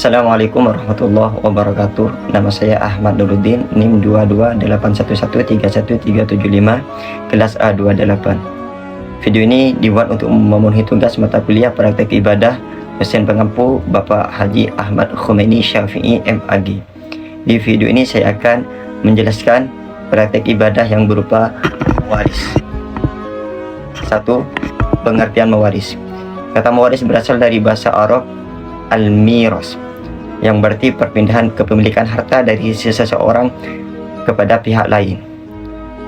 Assalamualaikum warahmatullahi wabarakatuh. Nama saya Ahmad Nuruddin, NIM 2281131375, kelas A28. Video ini dibuat untuk memenuhi tugas mata kuliah praktek ibadah dosen pengampu Bapak Haji Ahmad Khomeini Syafi'i MAG. Di video ini saya akan menjelaskan praktek ibadah yang berupa mewaris. 1. Pengertian mewaris. Kata mewaris berasal dari bahasa Arab al-miras, yang berarti perpindahan kepemilikan harta dari seseorang kepada pihak lain.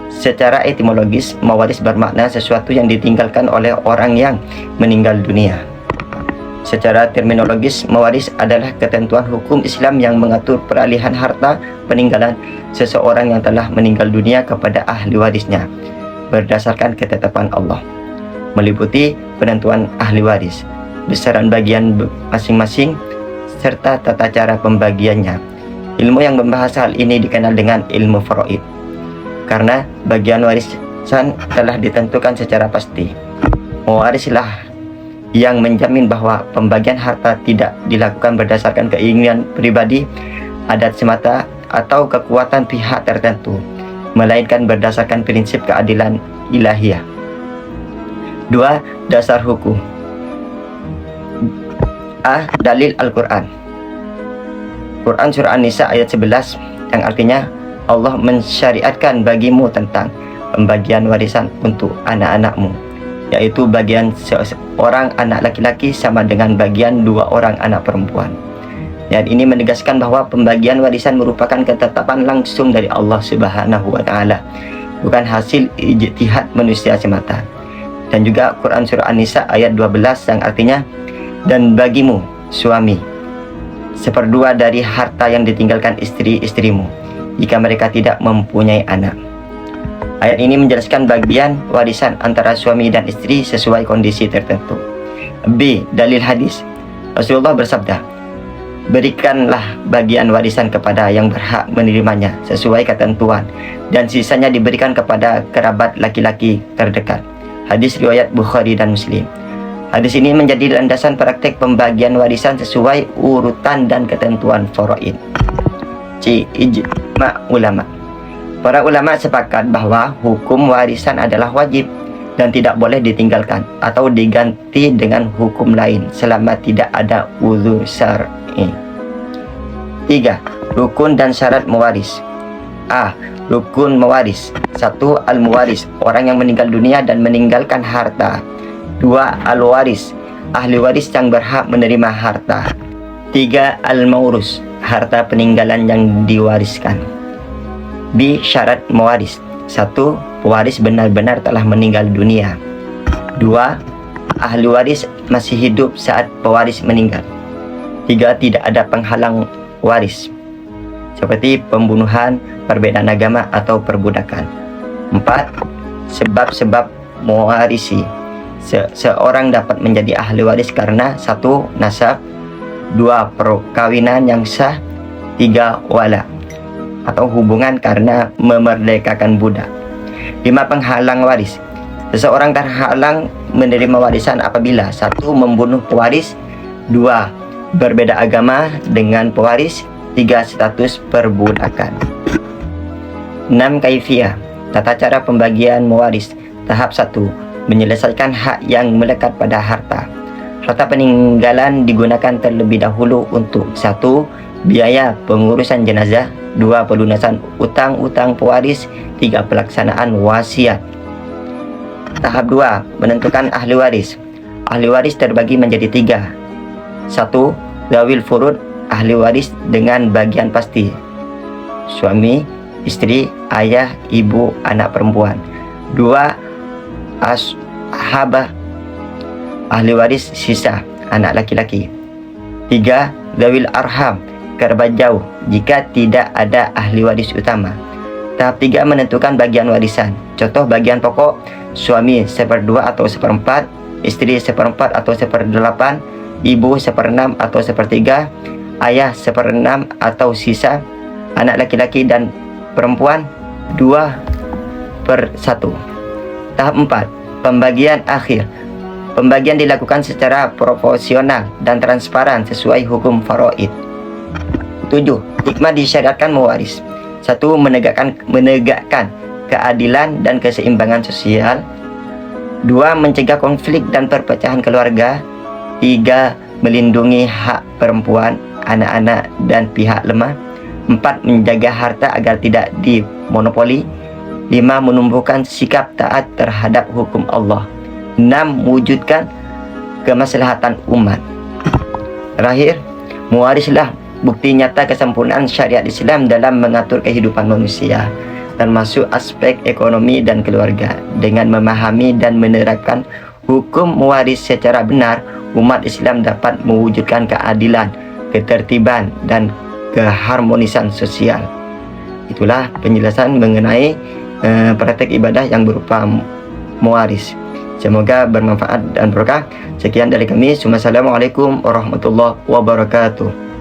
Secara etimologis, mewaris bermakna sesuatu yang ditinggalkan oleh orang yang meninggal dunia. Secara terminologis, mewaris adalah ketentuan hukum Islam yang mengatur peralihan harta peninggalan seseorang yang telah meninggal dunia kepada ahli warisnya berdasarkan ketetapan Allah, meliputi penentuan ahli waris, besaran bagian masing-masing, serta tata cara pembagiannya. Ilmu yang membahas hal ini dikenal dengan ilmu faraid, karena bagian warisan telah ditentukan secara pasti. Mewarislah yang menjamin bahwa pembagian harta tidak dilakukan berdasarkan keinginan pribadi, adat semata, atau kekuatan pihak tertentu, melainkan berdasarkan prinsip keadilan ilahiyah. 2. Dasar hukum. A. Dalil Al-Quran. Quran Surah An-Nisa ayat 11, yang artinya Allah mensyariatkan bagimu tentang pembagian warisan untuk anak-anakmu, yaitu bagian seorang anak laki-laki sama dengan bagian 2 orang anak perempuan. Dan ini menegaskan bahwa pembagian warisan merupakan ketetapan langsung dari Allah Subhanahu wa Ta'ala, bukan hasil ijtihad manusia semata. Dan juga Quran Surah An-Nisa ayat 12, yang artinya, dan bagimu, suami, 1/2 dari harta yang ditinggalkan istri-istrimu, jika mereka tidak mempunyai anak. Ayat ini menjelaskan bagian warisan antara suami dan istri sesuai kondisi tertentu. B. Dalil hadis. Rasulullah bersabda, berikanlah bagian warisan kepada yang berhak menerimanya sesuai ketentuan, dan sisanya diberikan kepada kerabat laki-laki terdekat. Hadis riwayat Bukhari dan Muslim. Hadis ini menjadi landasan praktek pembagian warisan sesuai urutan dan ketentuan faraid. C. Ijma' ulama. Para ulama sepakat bahwa hukum warisan adalah wajib dan tidak boleh ditinggalkan atau diganti dengan hukum lain selama tidak ada uzur syar'i. 3. Rukun dan syarat mewaris. A. Rukun mewaris. 1. Al-muwaris, orang yang meninggal dunia dan meninggalkan harta. 2. Al-waris, ahli waris yang berhak menerima harta. 3. Al-maurus, harta peninggalan yang diwariskan. B. Syarat mewaris. 1. Pewaris benar-benar telah meninggal dunia. 2. Ahli waris masih hidup saat pewaris meninggal. 3. Tidak ada penghalang waris, seperti pembunuhan, perbedaan agama, atau perbudakan. 4. Sebab-sebab mewarisi. Seorang dapat menjadi ahli waris karena 1. Nasab, 2. Perkawinan yang sah, 3. Wala atau hubungan karena memerdekakan budak. 5. Penghalang waris. Seseorang terhalang menerima warisan apabila 1. Membunuh pewaris, 2. Berbeda agama dengan pewaris, 3. Status perbudakan. 6. Kaifiyah, tata cara pembagian mewaris. Tahap 1. Menyelesaikan hak yang melekat pada harta. Harta peninggalan digunakan terlebih dahulu untuk 1. Biaya pengurusan jenazah, 2. Pelunasan utang-utang pewaris, 3. Pelaksanaan wasiat. Tahap 2. Menentukan ahli waris. Ahli waris terbagi menjadi 3. 1. Zawil furud, ahli waris dengan bagian pasti, suami, istri, ayah, ibu, anak perempuan. 2. Ashabah, ahli waris sisa, anak laki-laki. 3. Zawil arham, kerabat jauh, jika tidak ada ahli waris utama. Tahap 3. Menentukan bagian warisan. Contoh bagian pokok: suami 1/2 atau 1/4, istri 1/4 atau 1/8, ibu 1/6 atau 1/3, ayah 1/6 atau sisa, anak laki-laki dan perempuan 2/1. Tahap 4. Pembagian akhir. Pembagian dilakukan secara proporsional dan transparan sesuai hukum faraid. 7. Hikmah disyariatkan mewaris. 1. Menegakkan keadilan dan keseimbangan sosial. 2. Mencegah konflik dan perpecahan keluarga. 3. Melindungi hak perempuan, anak-anak, dan pihak lemah. 4. Menjaga harta agar tidak dimonopoli. 5. Menumbuhkan sikap taat terhadap hukum Allah. 6. Mewujudkan kemaslahatan umat. Terakhir, mewarislah bukti nyata kesempurnaan syariat Islam dalam mengatur kehidupan manusia, termasuk aspek ekonomi dan keluarga. Dengan memahami dan menerapkan hukum mewaris secara benar, umat Islam dapat mewujudkan keadilan, ketertiban, dan keharmonisan sosial. Itulah penjelasan mengenai praktek ibadah yang berupa mewaris. Semoga bermanfaat dan berkah. Sekian dari kami. Wassalamualaikum warahmatullahi wabarakatuh.